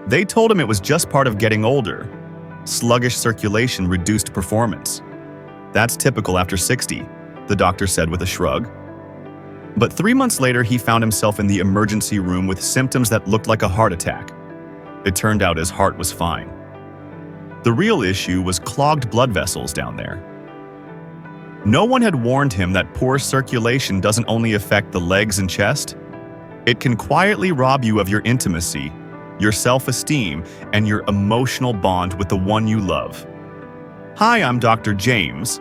They told him it was just part of getting older. Sluggish circulation reduced performance. That's typical after 60, the doctor said with a shrug. But 3 months later, he found himself in the emergency room with symptoms that looked like a heart attack. It turned out his heart was fine. The real issue was clogged blood vessels down there. No one had warned him that poor circulation doesn't only affect the legs and chest. It can quietly rob you of your intimacy, your self-esteem, and your emotional bond with the one you love. Hi, I'm Dr. James.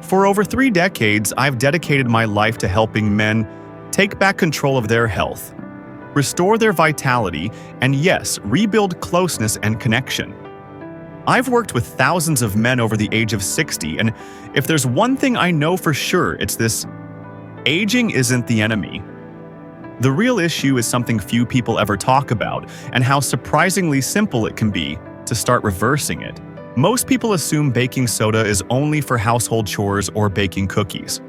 For over 3 decades, I've dedicated my life to helping men take back control of their health, restore their vitality, and yes, rebuild closeness and connection. I've worked with thousands of men over the age of 60, and if there's one thing I know for sure, it's this: aging isn't the enemy. The real issue is something few people ever talk about, and how surprisingly simple it can be to start reversing it. Most people assume baking soda is only for household chores or baking cookies.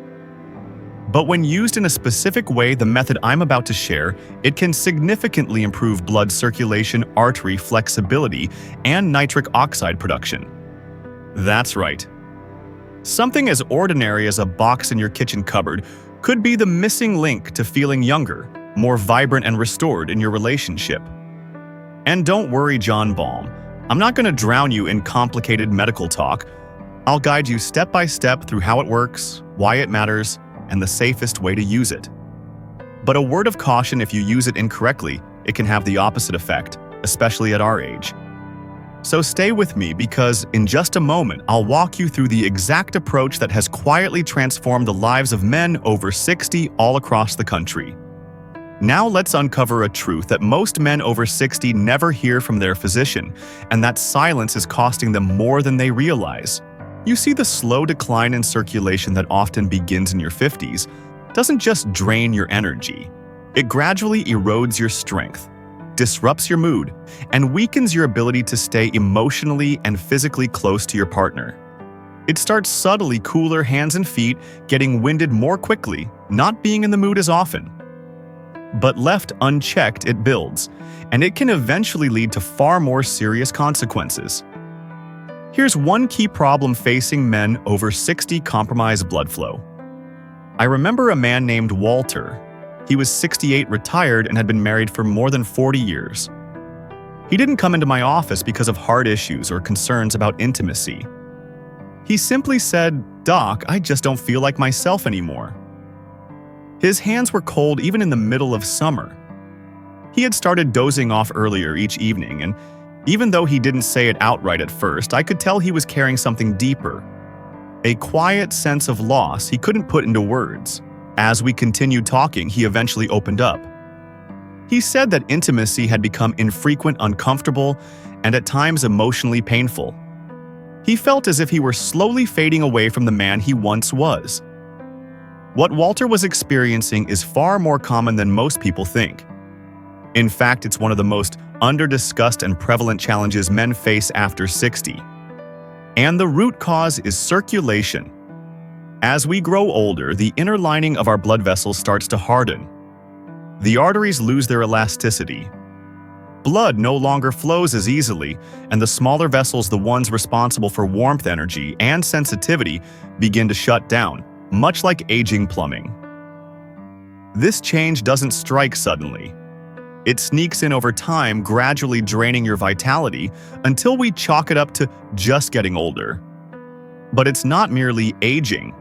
But when used in a specific way, the method I'm about to share, it can significantly improve blood circulation, artery flexibility, and nitric oxide production. That's right. Something as ordinary as a box in your kitchen cupboard could be the missing link to feeling younger, more vibrant and restored in your relationship. And don't worry, John Baum. I'm not going to drown you in complicated medical talk. I'll guide you step by step through how it works, why it matters, and the safest way to use it. But a word of caution: if you use it incorrectly, it can have the opposite effect, especially at our age. So stay with me, because in just a moment, I'll walk you through the exact approach that has quietly transformed the lives of men over 60 all across the country. Now let's uncover a truth that most men over 60 never hear from their physician, and that silence is costing them more than they realize. You see, the slow decline in circulation that often begins in your 50s doesn't just drain your energy. It gradually erodes your strength, disrupts your mood, and weakens your ability to stay emotionally and physically close to your partner. It starts subtly: cooler hands and feet, getting winded more quickly, not being in the mood as often. But left unchecked, it builds, and it can eventually lead to far more serious consequences. Here's one key problem facing men over 60: compromised blood flow. I remember a man named Walter. He was 68, retired, and had been married for more than 40 years. He didn't come into my office because of heart issues or concerns about intimacy. He simply said, "Doc, I just don't feel like myself anymore." His hands were cold even in the middle of summer. He had started dozing off earlier each evening, and even though he didn't say it outright at first, I could tell he was carrying something deeper. A quiet sense of loss he couldn't put into words. As we continued talking, he eventually opened up. He said that intimacy had become infrequent, uncomfortable, and at times emotionally painful. He felt as if he were slowly fading away from the man he once was. What Walter was experiencing is far more common than most people think. In fact, it's one of the most under-discussed and prevalent challenges men face after 60. And the root cause is circulation. As we grow older, the inner lining of our blood vessels starts to harden. The arteries lose their elasticity. Blood no longer flows as easily, and the smaller vessels, the ones responsible for warmth, energy, and sensitivity, begin to shut down, much like aging plumbing. This change doesn't strike suddenly. It sneaks in over time, gradually draining your vitality until we chalk it up to just getting older. But it's not merely aging.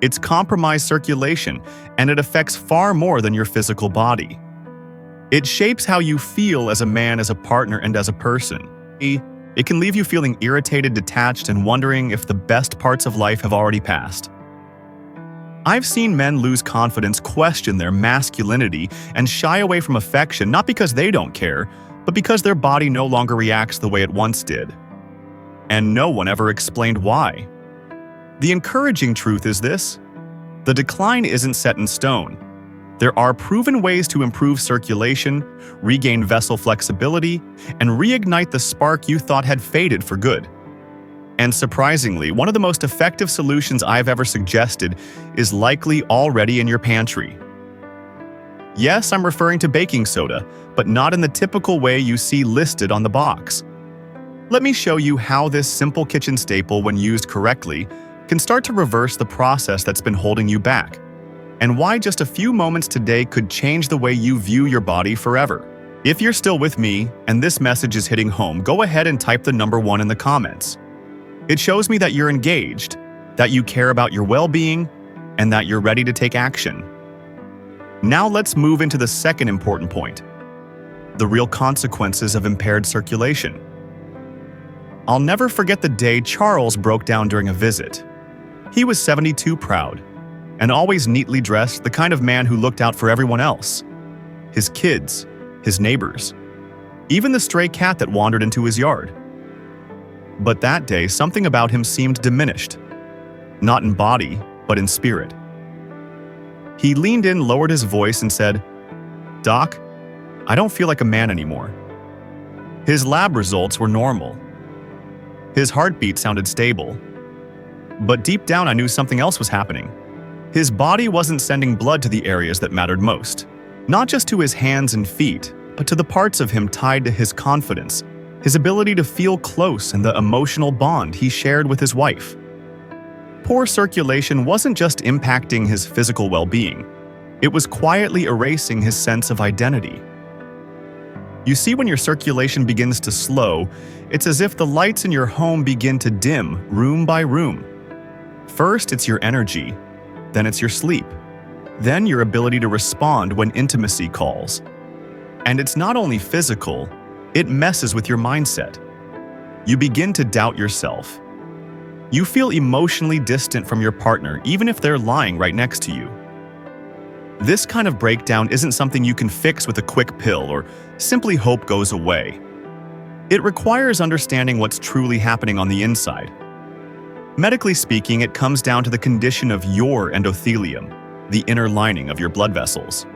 It's compromised circulation, and it affects far more than your physical body. It shapes how you feel as a man, as a partner, and as a person. It can leave you feeling irritated, detached, and wondering if the best parts of life have already passed. I've seen men lose confidence, question their masculinity, and shy away from affection, not because they don't care, but because their body no longer reacts the way it once did. And no one ever explained why. The encouraging truth is this: the decline isn't set in stone. There are proven ways to improve circulation, regain vessel flexibility, and reignite the spark you thought had faded for good. And surprisingly, one of the most effective solutions I've ever suggested is likely already in your pantry. Yes, I'm referring to baking soda, but not in the typical way you see listed on the box. Let me show you how this simple kitchen staple, when used correctly, can start to reverse the process that's been holding you back, and why just a few moments today could change the way you view your body forever. If you're still with me and this message is hitting home, go ahead and type the number 1 in the comments. It shows me that you're engaged, that you care about your well-being, and that you're ready to take action. Now let's move into the second important point: the real consequences of impaired circulation. I'll never forget the day Charles broke down during a visit. He was 72 proud, and always neatly dressed, the kind of man who looked out for everyone else. His kids, his neighbors, even the stray cat that wandered into his yard. But that day, something about him seemed diminished, not in body, but in spirit. He leaned in, lowered his voice, and said, "Doc, I don't feel like a man anymore." His lab results were normal. His heartbeat sounded stable. But deep down, I knew something else was happening. His body wasn't sending blood to the areas that mattered most. Not just to his hands and feet, but to the parts of him tied to his confidence, his ability to feel close, and the emotional bond he shared with his wife. Poor circulation wasn't just impacting his physical well-being. It was quietly erasing his sense of identity. You see, when your circulation begins to slow, it's as if the lights in your home begin to dim room by room. First, it's your energy, then it's your sleep, then your ability to respond when intimacy calls. And it's not only physical, it messes with your mindset. You begin to doubt yourself. You feel emotionally distant from your partner, even if they're lying right next to you. This kind of breakdown isn't something you can fix with a quick pill or simply hope goes away. It requires understanding what's truly happening on the inside. Medically speaking, it comes down to the condition of your endothelium, the inner lining of your blood vessels.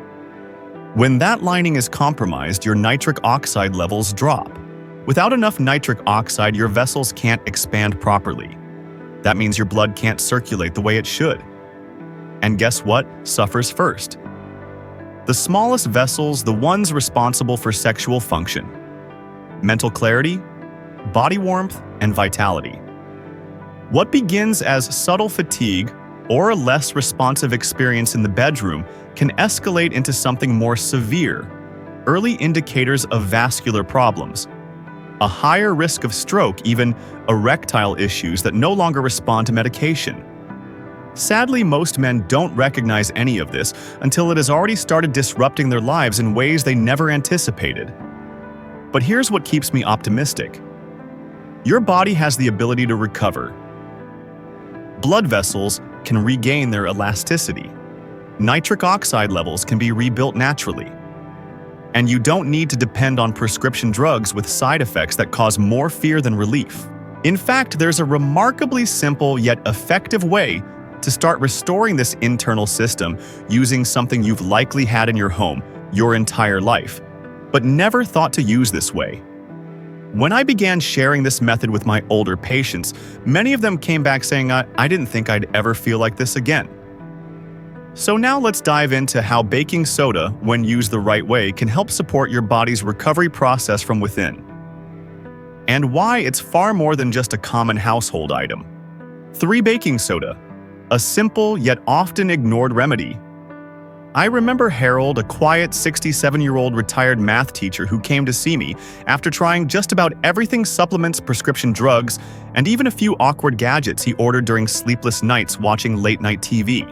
When that lining is compromised, your nitric oxide levels drop. Without enough nitric oxide, your vessels can't expand properly. That means your blood can't circulate the way it should. And guess what suffers first? The smallest vessels, the ones responsible for sexual function, mental clarity, body warmth, and vitality. What begins as subtle fatigue or a less responsive experience in the bedroom can escalate into something more severe, early indicators of vascular problems, a higher risk of stroke, even erectile issues that no longer respond to medication. Sadly, most men don't recognize any of this until it has already started disrupting their lives in ways they never anticipated. But here's what keeps me optimistic. Your body has the ability to recover. Blood vessels can regain their elasticity. Nitric oxide levels can be rebuilt naturally. And you don't need to depend on prescription drugs with side effects that cause more fear than relief. In fact, there's a remarkably simple yet effective way to start restoring this internal system using something you've likely had in your home your entire life, but never thought to use this way. When I began sharing this method with my older patients, many of them came back saying, I didn't think I'd ever feel like this again. So now let's dive into how baking soda, when used the right way, can help support your body's recovery process from within. And why it's far more than just a common household item. 3 baking soda, a simple yet often ignored remedy. I remember Harold, a quiet 67-year-old retired math teacher who came to see me after trying just about everything: supplements, prescription drugs, and even a few awkward gadgets he ordered during sleepless nights watching late-night TV.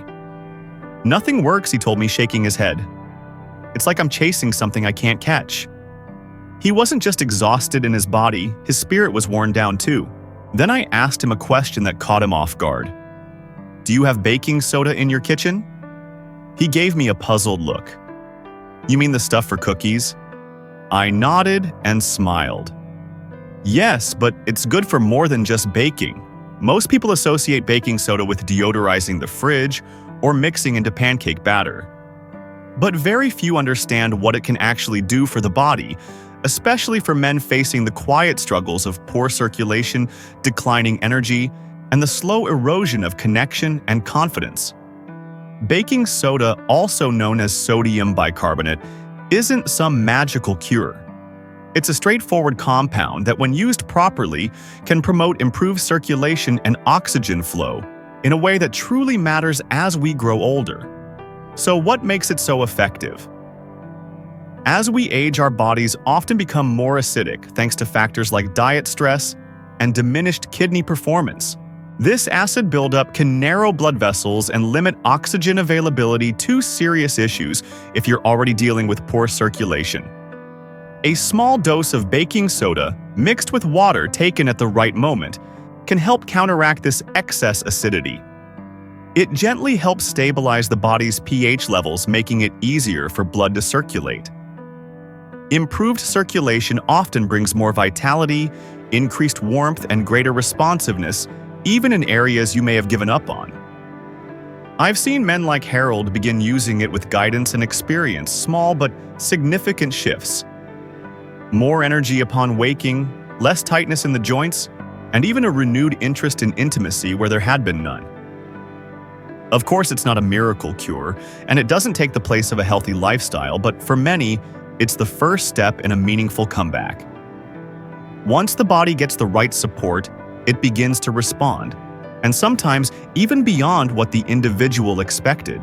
"Nothing works," he told me, shaking his head. "It's like I'm chasing something I can't catch." He wasn't just exhausted in his body, his spirit was worn down too. Then I asked him a question that caught him off guard. "Do you have baking soda in your kitchen?" He gave me a puzzled look. "You mean the stuff for cookies?" I nodded and smiled. "Yes, but it's good for more than just baking. Most people associate baking soda with deodorizing the fridge or mixing into pancake batter. But very few understand what it can actually do for the body, especially for men facing the quiet struggles of poor circulation, declining energy, and the slow erosion of connection and confidence. Baking soda, also known as sodium bicarbonate, isn't some magical cure. It's a straightforward compound that, when used properly, can promote improved circulation and oxygen flow in a way that truly matters as we grow older. So what makes it so effective? As we age, our bodies often become more acidic thanks to factors like diet stress and diminished kidney performance. This acid buildup can narrow blood vessels and limit oxygen availability, two serious issues if you're already dealing with poor circulation. A small dose of baking soda, mixed with water taken at the right moment, can help counteract this excess acidity. It gently helps stabilize the body's pH levels, making it easier for blood to circulate. Improved circulation often brings more vitality, increased warmth, and greater responsiveness, even in areas you may have given up on. I've seen men like Harold begin using it with guidance and experience small but significant shifts. More energy upon waking, less tightness in the joints, and even a renewed interest in intimacy where there had been none. Of course, it's not a miracle cure, and it doesn't take the place of a healthy lifestyle, but for many, it's the first step in a meaningful comeback. Once the body gets the right support, it begins to respond, and sometimes even beyond what the individual expected.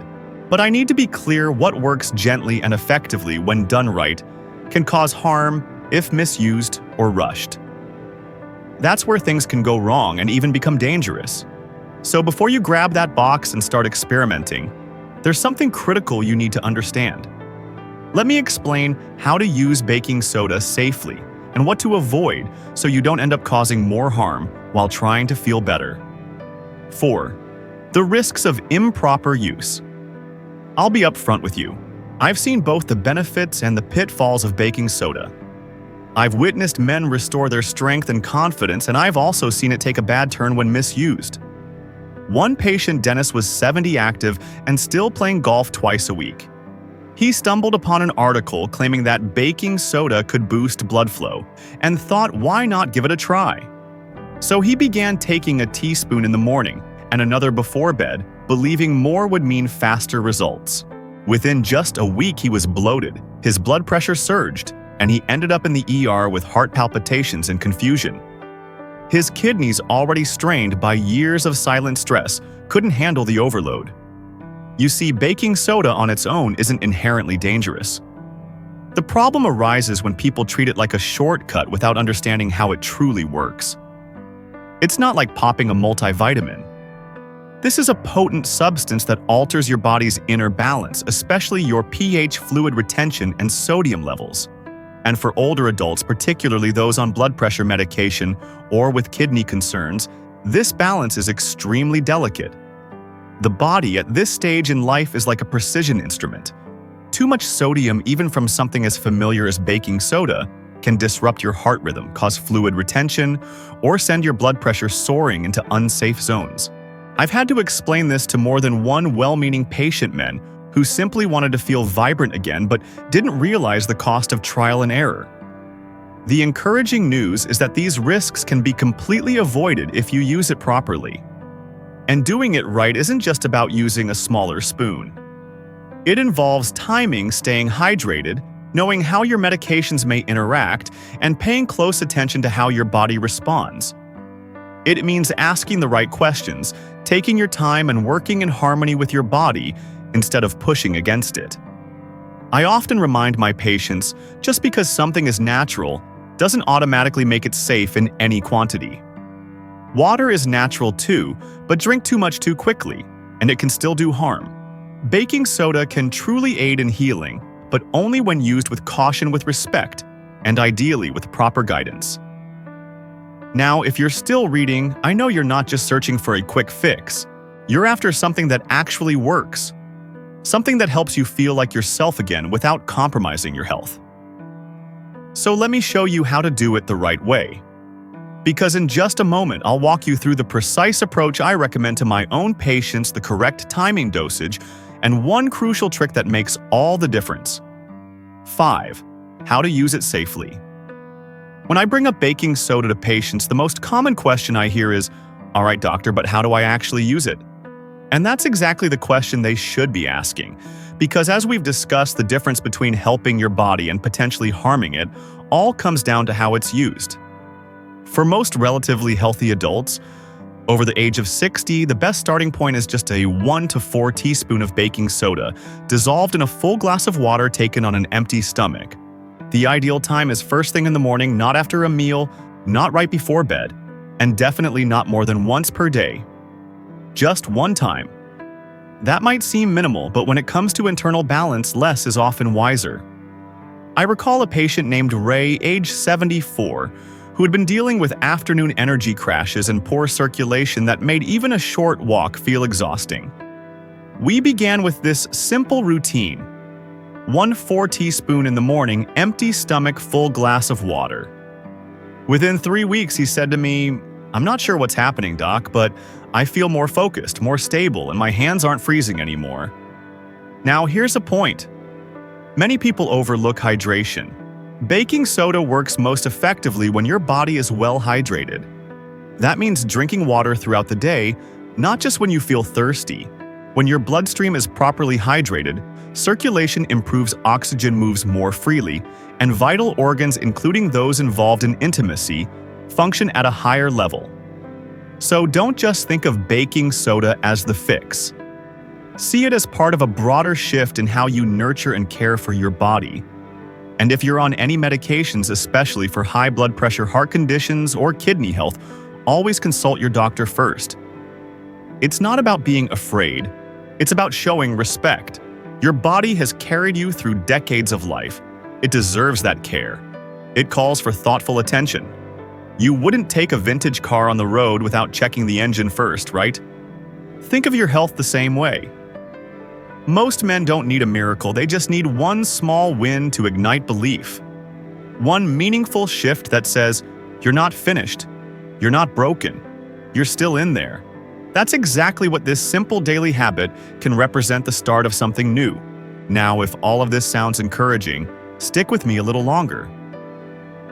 But I need to be clear: what works gently and effectively when done right can cause harm if misused or rushed. That's where things can go wrong and even become dangerous. So before you grab that box and start experimenting, there's something critical you need to understand. Let me explain how to use baking soda safely and what to avoid so you don't end up causing more harm while trying to feel better. 4. The risks of improper use. I'll be upfront with you. I've seen both the benefits and the pitfalls of baking soda. I've witnessed men restore their strength and confidence, and I've also seen it take a bad turn when misused. One patient, Dennis, was 70 active and still playing golf twice a week. He stumbled upon an article claiming that baking soda could boost blood flow and thought, why not give it a try? So he began taking a teaspoon in the morning and another before bed, believing more would mean faster results. Within just a week, he was bloated, his blood pressure surged, and he ended up in the ER with heart palpitations and confusion. His kidneys, already strained by years of silent stress, couldn't handle the overload. You see, baking soda on its own isn't inherently dangerous. The problem arises when people treat it like a shortcut without understanding how it truly works. It's not like popping a multivitamin. This is a potent substance that alters your body's inner balance, especially your pH, fluid retention, and sodium levels. And for older adults, particularly those on blood pressure medication or with kidney concerns, this balance is extremely delicate. The body at this stage in life is like a precision instrument. Too much sodium, even from something as familiar as baking soda, can disrupt your heart rhythm, cause fluid retention, or send your blood pressure soaring into unsafe zones. I've had to explain this to more than one well-meaning patient men who simply wanted to feel vibrant again but didn't realize the cost of trial and error. The encouraging news is that these risks can be completely avoided if you use it properly. And doing it right isn't just about using a smaller spoon. It involves timing, staying hydrated, knowing how your medications may interact, and paying close attention to how your body responds. It means asking the right questions, taking your time, and working in harmony with your body instead of pushing against it. I often remind my patients, just because something is natural doesn't automatically make it safe in any quantity. Water is natural too, but drink too much too quickly, and it can still do harm. Baking soda can truly aid in healing, but only when used with caution, with respect, and ideally with proper guidance. Now, if you're still reading, I know you're not just searching for a quick fix. You're after something that actually works. Something that helps you feel like yourself again without compromising your health. So let me show you how to do it the right way. Because in just a moment, I'll walk you through the precise approach I recommend to my own patients, the correct timing dosage, and one crucial trick that makes all the difference. 5. How to use it safely. When I bring up baking soda to patients, the most common question I hear is, "All right, doctor, but how do I actually use it?" And that's exactly the question they should be asking. Because as we've discussed, the difference between helping your body and potentially harming it all comes down to how it's used. For most relatively healthy adults, over the age of 60, the best starting point is just a 1 to 4 teaspoons of baking soda, dissolved in a full glass of water taken on an empty stomach. The ideal time is first thing in the morning, not after a meal, not right before bed, and definitely not more than once per day. Just one time. That might seem minimal, but when it comes to internal balance, less is often wiser. I recall a patient named Ray, age 74, who had been dealing with afternoon energy crashes and poor circulation that made even a short walk feel exhausting. We began with this simple routine: 1 4 teaspoon in the morning, empty stomach, full glass of water. Within 3 weeks, he said to me, "I'm not sure what's happening, doc, but I feel more focused, more stable, and my hands aren't freezing anymore." Now, here's a point. Many people overlook hydration. Baking soda works most effectively when your body is well hydrated. That means drinking water throughout the day, not just when you feel thirsty. When your bloodstream is properly hydrated, circulation improves, oxygen moves more freely, and vital organs, including those involved in intimacy, function at a higher level. So don't just think of baking soda as the fix. See it as part of a broader shift in how you nurture and care for your body. And if you're on any medications, especially for high blood pressure, heart conditions, or kidney health, always consult your doctor first. It's not about being afraid. It's about showing respect. Your body has carried you through decades of life. It deserves that care. It calls for thoughtful attention. You wouldn't take a vintage car on the road without checking the engine first, right? Think of your health the same way. Most men don't need a miracle, they just need one small win to ignite belief. One meaningful shift that says, "You're not finished. You're not broken. You're still in there." That's exactly what this simple daily habit can represent, the start of something new. Now, if all of this sounds encouraging, stick with me a little longer.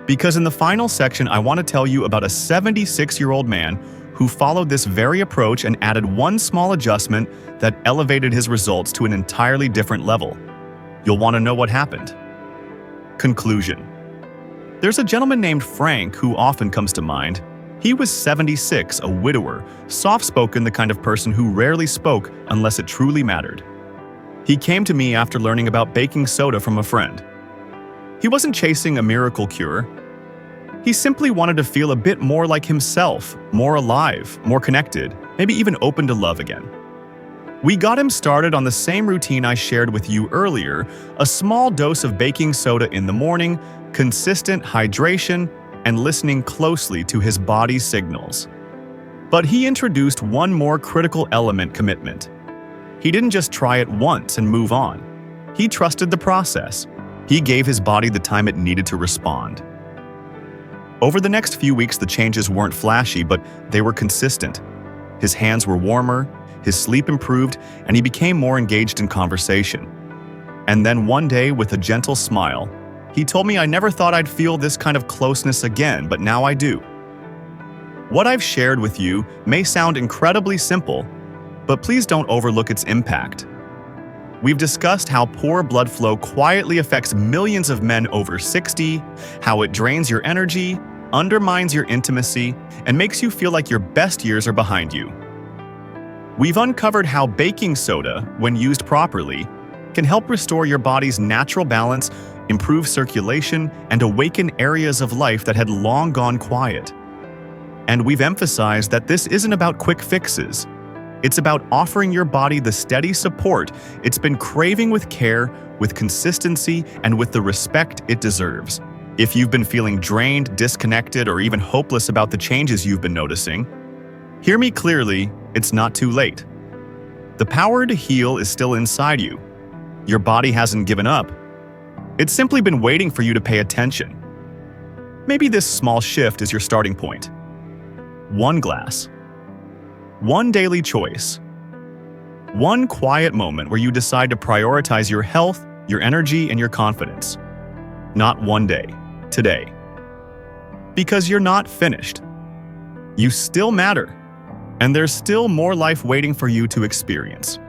Because in the final section, I want to tell you about a 76-year-old man who followed this very approach and added one small adjustment that elevated his results to an entirely different level. You'll want to know what happened. Conclusion. There's a gentleman named Frank who often comes to mind. He was 76, a widower, soft-spoken, the kind of person who rarely spoke unless it truly mattered. He came to me after learning about baking soda from a friend. He wasn't chasing a miracle cure. He simply wanted to feel a bit more like himself, more alive, more connected, maybe even open to love again. We got him started on the same routine I shared with you earlier: a small dose of baking soda in the morning, consistent hydration, and listening closely to his body's signals. But he introduced one more critical element: commitment. He didn't just try it once and move on. He trusted the process. He gave his body the time it needed to respond. Over the next few weeks, the changes weren't flashy, but they were consistent. His hands were warmer, his sleep improved, and he became more engaged in conversation. And then one day, with a gentle smile, he told me, "I never thought I'd feel this kind of closeness again, but now I do." What I've shared with you may sound incredibly simple, but please don't overlook its impact. We've discussed how poor blood flow quietly affects millions of men over 60, how it drains your energy, undermines your intimacy, and makes you feel like your best years are behind you. We've uncovered how baking soda, when used properly, can help restore your body's natural balance, improve circulation, and awaken areas of life that had long gone quiet. And we've emphasized that this isn't about quick fixes. It's about offering your body the steady support it's been craving, with care, with consistency, and with the respect it deserves. If you've been feeling drained, disconnected, or even hopeless about the changes you've been noticing, hear me clearly, it's not too late. The power to heal is still inside you. Your body hasn't given up. It's simply been waiting for you to pay attention. Maybe this small shift is your starting point. One glass. One daily choice. One quiet moment where you decide to prioritize your health, your energy, and your confidence. Not one day, today. Because you're not finished. You still matter. And there's still more life waiting for you to experience.